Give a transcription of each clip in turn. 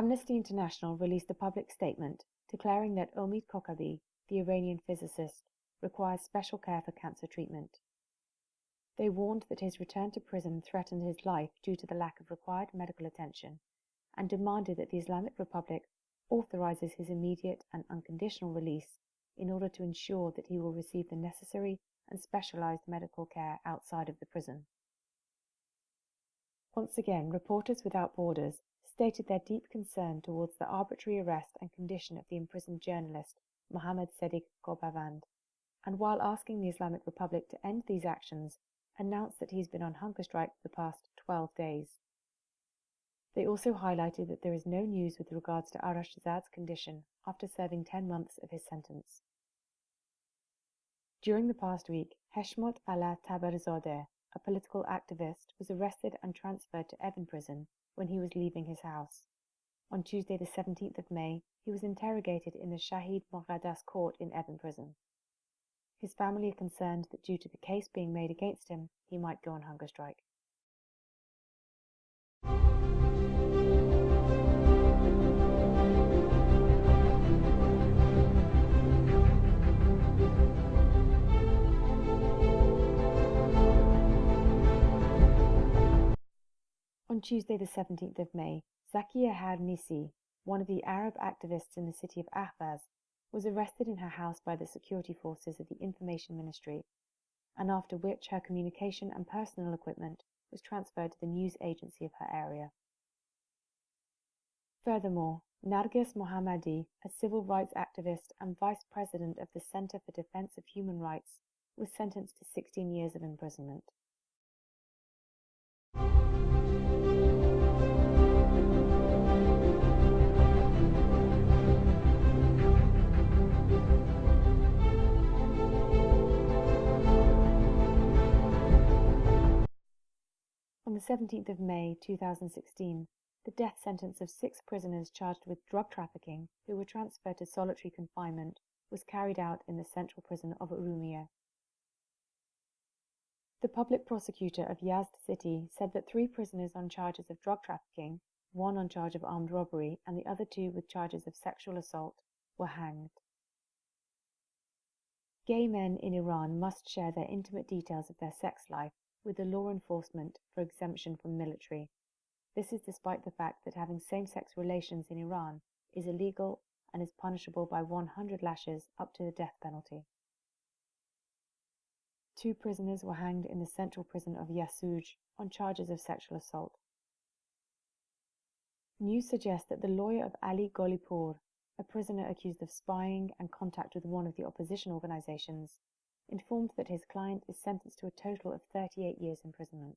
Amnesty International released a public statement declaring that Omid Kokabi, the Iranian physicist, requires special care for cancer treatment. They warned that his return to prison threatened his life due to the lack of required medical attention, and demanded that the Islamic Republic authorizes his immediate and unconditional release in order to ensure that he will receive the necessary and specialized medical care outside of the prison. Once again, Reporters Without Borders stated their deep concern towards the arbitrary arrest and condition of the imprisoned journalist Mohammad Sadiq Ghobavand, and while asking the Islamic Republic to end these actions, announced that he's been on hunger strike for the past 12 days. They also highlighted that there is no news with regards to Arashzad's condition after serving 10 months of his sentence. During the past week, Heshmot Ala Tabarzadeh, a political activist, was arrested and transferred to Evin prison when he was leaving his house. On Tuesday the 17th of May, he was interrogated in the Shahid Moghaddas court in Evin prison. His family are concerned that due to the case being made against him, he might go on hunger strike. On Tuesday the 17th of May, Zakia Harnisi, one of the Arab activists in the city of Ahvaz, was arrested in her house by the security forces of the Information Ministry, and after which her communication and personal equipment was transferred to the news agency of her area. Furthermore, Narges Mohammadi, a civil rights activist and vice president of the Center for Defense of Human Rights, was sentenced to 16 years of imprisonment. On the 17th of May 2016, the death sentence of 6 prisoners charged with drug trafficking who were transferred to solitary confinement was carried out in the central prison of Urumia. The public prosecutor of Yazd city said that 3 prisoners on charges of drug trafficking, 1 on charge of armed robbery and the other 2 with charges of sexual assault, were hanged. Gay men in Iran must share their intimate details of their sex life with the law enforcement for exemption from military. This is despite the fact that having same-sex relations in Iran is illegal and is punishable by 100 lashes up to the death penalty. 2 prisoners were hanged in the central prison of Yasuj on charges of sexual assault. News suggests that the lawyer of Ali Golipur, a prisoner accused of spying and contact with one of the opposition organizations, informed that his client is sentenced to a total of 38 years imprisonment.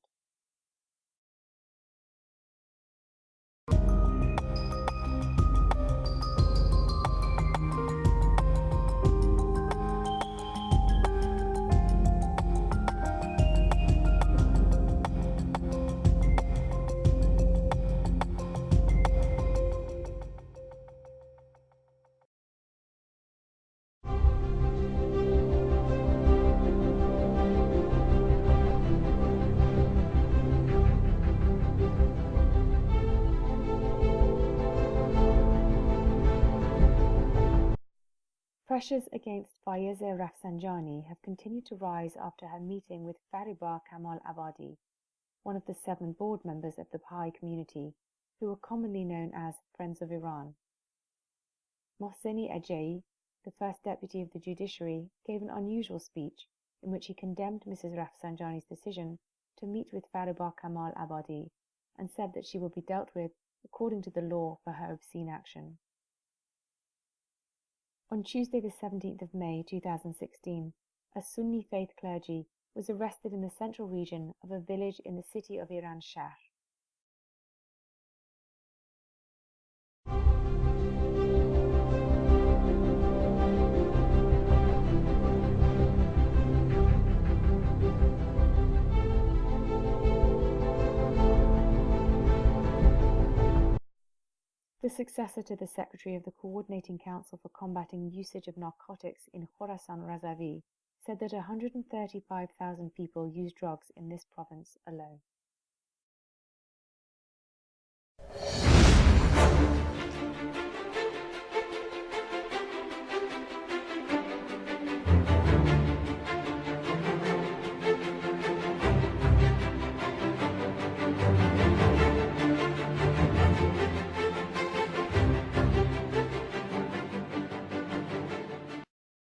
Pressures against Fayezeh Rafsanjani have continued to rise after her meeting with Fariba Kamal Abadi, one of the 7 board members of the Baha'i community, who are commonly known as Friends of Iran. Mohseni Ejei, the first deputy of the judiciary, gave an unusual speech in which he condemned Mrs. Rafsanjani's decision to meet with Fariba Kamal Abadi and said that she will be dealt with according to the law for her obscene action. On Tuesday the 17th of May 2016, a Sunni faith clergy was arrested in the central region of a village in the city of Iran Shahr. The successor to the Secretary of the Coordinating Council for Combating Usage of Narcotics in Khorasan Razavi said that 135,000 people use drugs in this province alone.